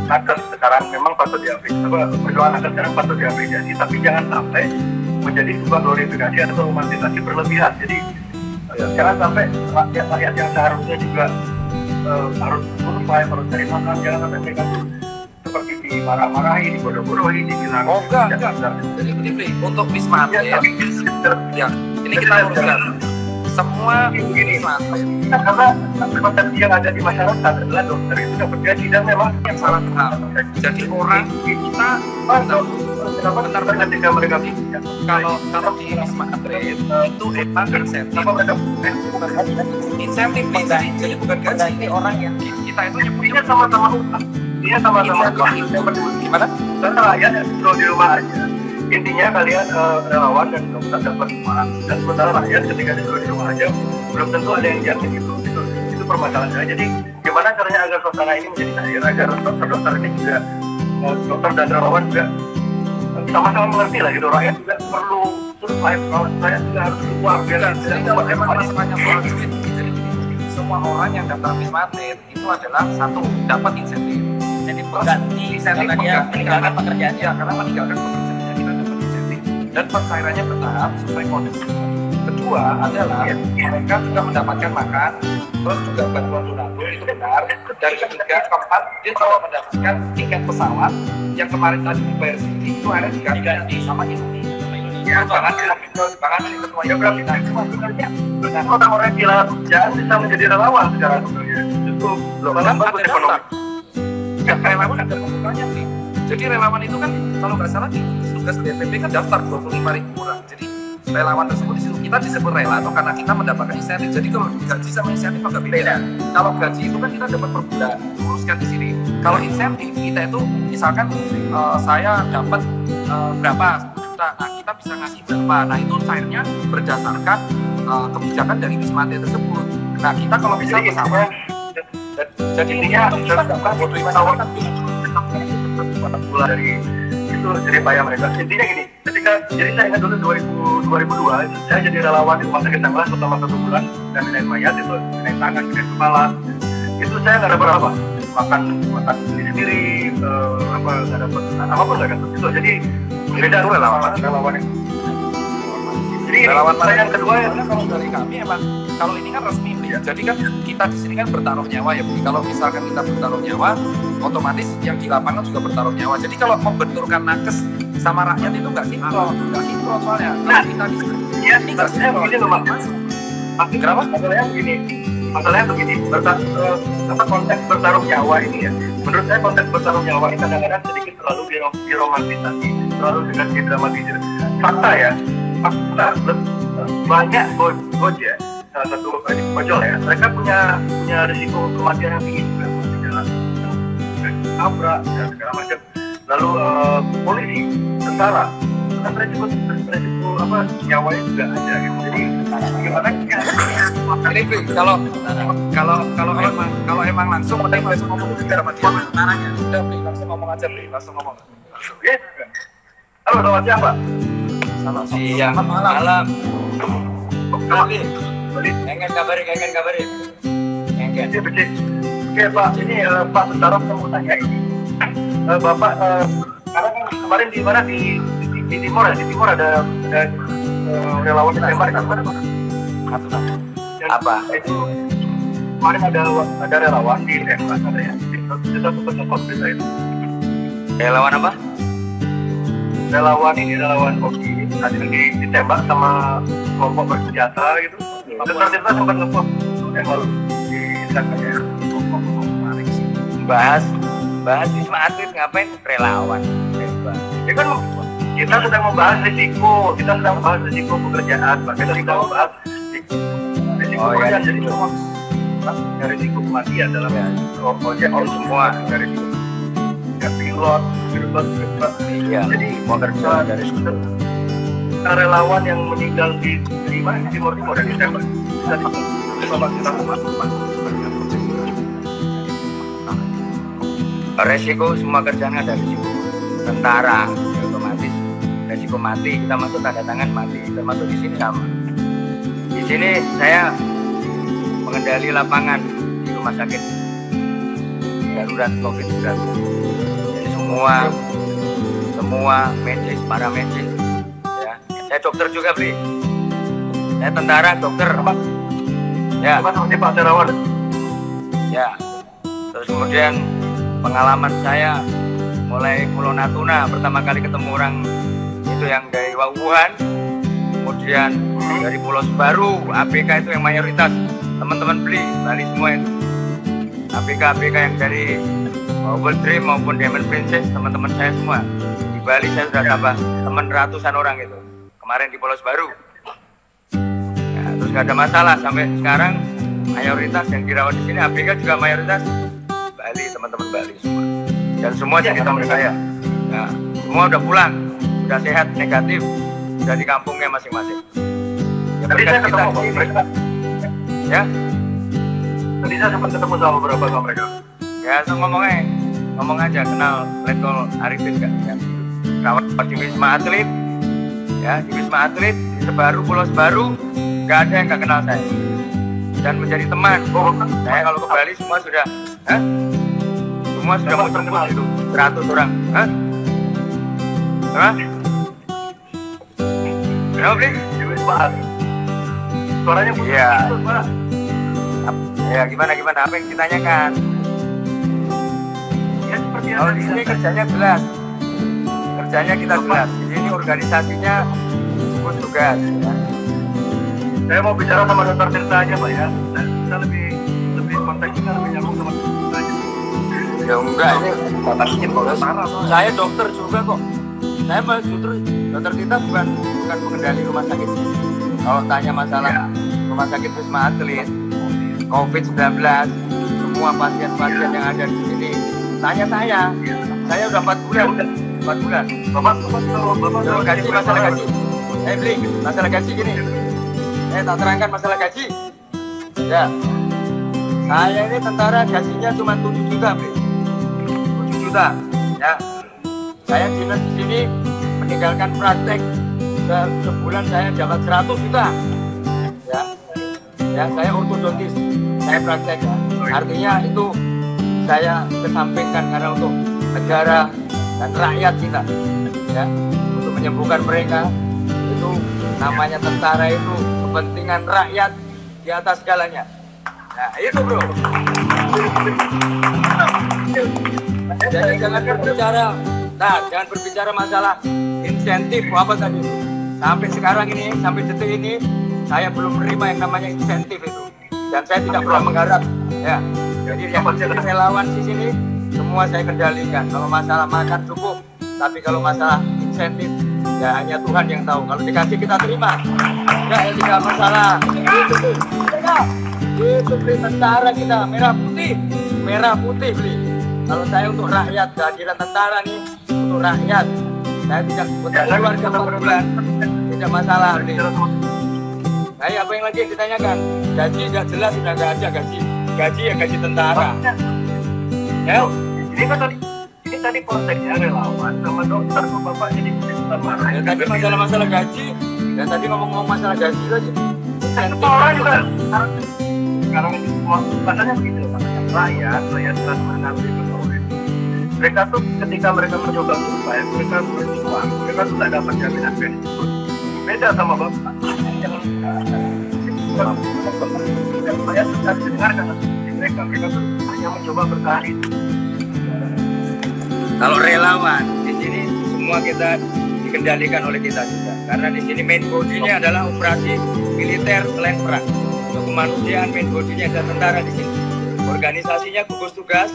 nakes sekarang memang patut diapresiasi. Perjuangan nakes sekarang patut diapresiasi, tapi jangan sampai menjadi sebuah glorifikasi atau romantisasi berlebihan. Jadi jangan sampai rakyat yang seharusnya juga harus berupaya harus cari makan, jangan sampai mereka tuh seperti dimarah-marahi, dibodoh-bodohi, dibilang enggak. Jadi begini, untuk Wisma Atlet ya, ini kita luruskan semua Wisma Atlet karena persepsi yang ada di masyarakat adalah dokter itu dapat gaji dan memang yang salah paham. Jadi orang kita benar ketika mereka kalau di Wisma Atlet itu emang insentif jadi bukan gaji. Orang yang kita itu nyebutnya sama-sama utang. Dia sama-sama gimana? Karena rakyat yang duduk di rumah aja. Intinya kalian relawan dan dokter dapat uang, dan sementara rakyat ketika duduk di rumah aja belum tentu ada yang jamin itu permasalahannya. Jadi gimana caranya agar suasana ini menjadi cair, agar dokter ini juga dokter dan relawan juga sama-sama mengerti lah gitu, rakyat juga perlu survive, rakyat juga harus keluar biar jadi kalau emang masalahnya soal duit, jadi semua orang yang daftar Wisma Atlet itu adalah satu dapat insentif. Jadi pengganti insentif dia meninggalkan pekerjaannya. Ya, karena meninggalkan pekerjaannya kita dapat insentif dan pencairannya bertahap sesuai kondisi. Kedua adalah mereka juga mendapatkan makan, terus juga bantuan donatur itu benar. Dan ketiga, keempat dia juga mendapatkan tiket pesawat yang kemarin tadi dibayar sendiri itu akhirnya diganti sama Indonesia. Ya, bahkan ini ketua yang berarti benar. Orang-orang gila jangan bisa menjadi relawan sekarang sebenarnya. Itu belum bagus ekonomi. Ya, relawan ada pembukanya nih. Jadi relawan itu kan kalau nggak salah di tugas BPP kan daftar 25.000 orang. Jadi relawan tersebut disitu kita disebut rela atau karena kita mendapatkan insentif. Jadi kalau gaji sama insentif agak beda. Kalau gaji itu kan kita dapat per bulan, luruskan di sini. Kalau insentif kita itu misalkan saya dapat berapa juta, nah kita bisa ngasih berapa. Nah itu cairnya berdasarkan kebijakan dari Wisma Atlet tersebut. Nah kita kalau bisa pesawat jadi intinya kita dapat butuh masyarakat mulai dari itu dari payah mereka. Intinya gini, jadi saya ingat dulu 2002 saya jadi relawan di rumah sakit Tanggerang selama 1 bulan dan naik mayat itu, naik tangan, naik kepala itu saya nggak dapat apa makan sendiri nggak dapat apapun nggak dapat itu. Jadi beda tuh relawan itu. Jadi relawan yang kedua ya kalau dari kami emang kalau ini kan resmi ya. Jadi kan kita di sini kan bertaruh nyawa ya Bu. Kalau misalkan kita bertaruh nyawa, otomatis yang di lapangan juga bertaruh nyawa. Jadi kalau membenturkan nakes sama rakyat itu nggak sinkron soalnya. Kalau kita di sini ini nggak sinkron. Begini loh Mas. Kenapa? Masalahnya begini. Konteks bertaruh nyawa ini ya. Menurut saya konteks bertaruh nyawa ini kadang-kadang sedikit terlalu diromantisasi, terlalu dengan didramatisir. Fakta ya. Banyak Gojek, salah satu ojol ya, mereka punya risiko kematian yang tinggi juga di jalan, tabrak dan segala macam. Lalu polisi, tentara, kan risiko nyawanya juga ada gitu. Jadi gimana ini kalau emang langsung ngomong sama dia tentaranya, udah langsung ngomong aja langsung ngomong. Halo, selamat siang Pak. Selamat siang, malam. Engen kabarin. Oke Pak, ini Pak Tentara mau tanya ini. Bapak, karena kan kemarin di mana di Timur ya? Di Timur ada relawan ditembak kan? Apa? Itu kemarin ada relawan di tembak katanya. Kita sempat nonton berita itu. Relawan apa? Relawan Koki tadi ditembak sama kelompok bersenjata gitu. Dr. Tirta sempat nge-post evaluasi di Instagramnya. bahas Wisma Atlet ngapain relawan? Ya kan kita sedang membahas risiko, pekerjaan, kita sedang membahas risiko pekerjaan, jadi semua risiko kematian dalam proyek semua dari risiko pilot, jadi mau kerja dari situ. Relawan yang meninggal di Timur dan Desember resiko semua kerjaan ada risiko. Tentara otomatis resiko mati, kita masuk tanda tangan mati, termasuk di sini sama. Di sini saya mengendali lapangan di rumah sakit darurat COVID-19. Jadi semua medis, para medis, ya. Saya dokter juga, Bli. Saya tentara, dokter. Ya. Seperti Pak Terawan. Ya. Terus kemudian pengalaman saya mulai Pulau Natuna, pertama kali ketemu orang itu yang dari Wuhan, kemudian dari Pulau Sebaru, ABK itu yang mayoritas teman-teman Bali semua itu. ABK yang dari World Dream maupun Diamond Princess, teman-teman saya semua. Di Bali saya sudah tambah teman ratusan orang itu. Kemarin di Pulau Sebaru. Ya, terus gak ada masalah sampai sekarang mayoritas yang dirawat di sini ABK juga mayoritas Bali, teman-teman Bali semua. Dan semua jadi teman saya. Nah, semua udah pulang, udah sehat, negatif, udah di kampungnya masing-masing. Ya, tadi saya ketemu di sini. Mereka. Ya. Tadi saya sempat ketemu sama beberapa sama mereka. Ya, so ngomong aja kenal Letkol Arifin kan? Ya. Rawat di Wisma Atlet, ya di Wisma Atlet di Sebaru, Pulau Sebaru, nggak ada yang nggak kenal saya. Dan menjadi teman. Saya kalau ke Bali semua sudah, semua sudah mau terkenal itu 100 orang. Kenapa, Bli? Di Wisma Atlet. Suaranya putus, Pak. Ya gimana apa yang ditanyakan? Ya seperti kalau di sini kerjanya jelas, kerjanya kita jelas. Di sini organisasinya gugus tugas. Ya. Saya mau bicara sama Dr. Tirta aja, Pak ya. Saya lebih konteksnya lebih nyambung sama Dr. Tirta aja. Ya enggak, ini saya dokter juga kok. Saya justru Dr. Tirta bukan pengendali rumah sakit. Kalau tanya masalah rumah sakit Wisma Atlet, COVID-19, semua pasien-pasien yang ada di sini, tanya saya udah 4 bulan. Bapak gaji, masalah gaji. Beli, masalah gaji gini. Tak terangkan masalah gaji. Ya, saya ini tentara gajinya cuma 7 juta, Beli. 7 juta. Ya, saya dinas di sini meninggalkan praktek. Sebulan saya dapat 100 juta. Ya, saya ortodontis, saya praktek. Artinya itu saya kesampingkan karena untuk negara dan rakyat kita, ya, untuk menyembuhkan mereka. Itu namanya tentara, itu kepentingan rakyat di atas segalanya. Nah, itu bro. Jadi jangan berbicara masalah insentif apa tadi itu. Sampai sekarang ini, sampai detik ini, saya belum menerima yang namanya insentif itu, dan saya tidak pernah mengharap. Ya, jadi yang relawan di sini semua saya kendalikan. Kalau masalah makan cukup, tapi kalau masalah insentif, ya hanya Tuhan yang tahu. Kalau dikasih kita terima, tidak masalah. Itu beli tentara kita, merah putih beli. Kalau saya untuk rakyat, kehadiran tentara nih untuk rakyat. Saya tidak keluarga 4 bulan, tidak masalah beli. Nah, apa yang lagi ditanyakan? Gaji nggak jelas, sudah nggak ada gaji. Gaji ya gaji tentara. Ya, ini tadi konteksnya relawan sama dokter, kok bapak jadi marah. Ya, tadi masalah gaji. Dan tadi ngomong masalah gaji tadi. Orang juga sekarang ini semua bahasanya begitu, rakyat telah mengambil pegawai. Mereka tuh ketika mereka mencoba berupaya, mereka berjuang, mereka tuh tidak dapat jaminan pensiun. Beda sama bapak. Saya sudah dengarkan mereka tuh hanya mencoba bertahan. Kalau relawan di sini semua kita dikendalikan oleh kita juga, karena di sini main body-nya adalah operasi militer selain perang. untuk kemanusiaan, main bodinya ada tentara di sini. Organisasinya gugus tugas,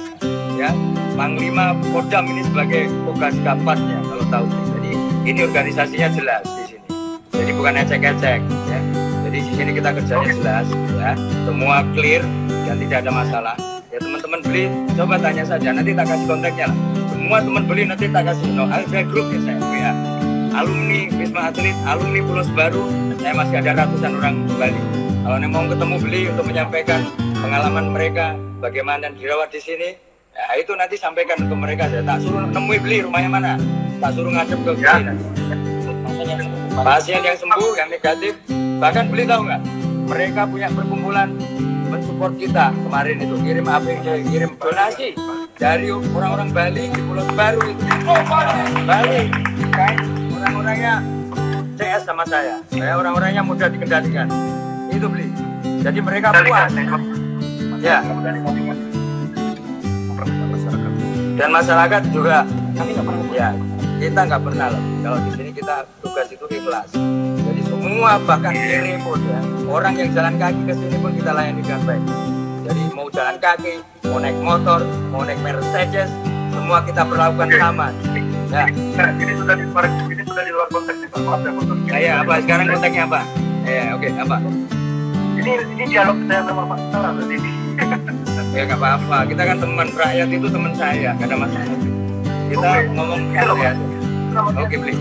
ya, Panglima Kodam ini sebagai tugas dapatnya kalau tahu. Jadi ini organisasinya jelas di sini. Jadi bukan ecek-ecek, ya. Jadi di sini kita kerjanya jelas, ya, semua clear dan tidak ada masalah. Ya teman-teman beli, coba tanya saja, nanti tak kasih kontaknya lah. Semua teman beli nanti tak kasih. No, ada grup ya saya, ya. Alumni Wisma Atlet, alumni Pulau Baru, saya masih ada ratusan orang Bali. Kalau mau ketemu beli untuk menyampaikan pengalaman mereka, bagaimana dirawat di sini, ya itu nanti sampaikan untuk mereka. Saya tak suruh nemui beli rumahnya mana, tak suruh ngadep ke beli. Pasien yang sembuh, yang negatif, bahkan beli tahu nggak? Mereka punya perkumpulan mensupport kita kemarin itu, kirim kirim donasi dari orang-orang Bali di Pulau Baru itu. Bali, kan orang-orangnya CS sama saya orang-orangnya mudah dikendalikan. Itu beli. Jadi mereka puas. Ya. Dan masyarakat juga kami nggak pernah. Ya, kita nggak pernah loh. Kalau di sini kita tugas itu ikhlas. Jadi semua bahkan kiri pun ya, orang yang jalan kaki ke sini pun kita layani dengan baik. Jadi mau jalan kaki, mau naik motor, mau naik Mercedes, semua kita perlakukan sama. Ya. Ini sudah di luar konteks Pak. Ya, apa sekarang konteksnya apa? Oke, apa? Ini dialog saya sama Pak Tara tadi. Ya nggak apa-apa, kita kan teman rakyat itu teman saya, nggak ada masalah. Kita ngomong ya. Oke, beli.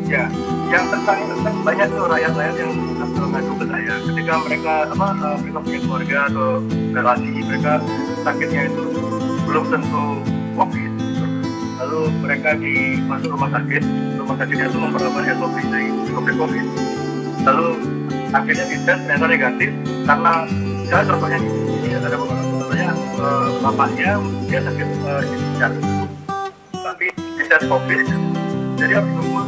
Ya, yang tentang banyak tuh rakyat-rakyat yang ngadu ke saya ketika mereka mereka punya keluarga atau relasi, mereka sakitnya itu belum tentu COVID, lalu mereka masuk rumah sakitnya itu memperlakukan SOP dari COVID, lalu akhirnya dites ternyata negatif karena ya contohnya ini ada contohnya bapaknya dia sakit jantung tapi dites COVID. Jadi harus tunggu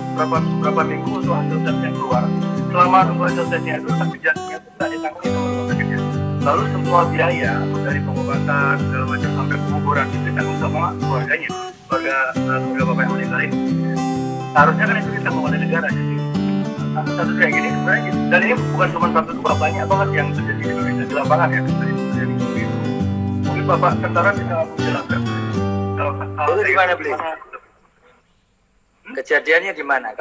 berapa minggu untuk hasil tesnya keluar. Selama nunggu hasil tesnya itu sakit jantungnya itu tidak ditanggung sama rumah sakitnya. Lalu semua biaya dari pengobatan segala macam sampai penguburan itu ditanggung sama keluarganya, keluarga bapak yang meninggal ini. Seharusnya kan itu ditanggung oleh negara. Jadi kasus kayak gini sebenarnya, dan ini bukan cuma satu dua, banyak banget yang terjadi di Indonesia di lapangan ya. Mungkin Bapak Tentara bisa menjelaskan. Itu di mana beli? Kejadiannya di mana?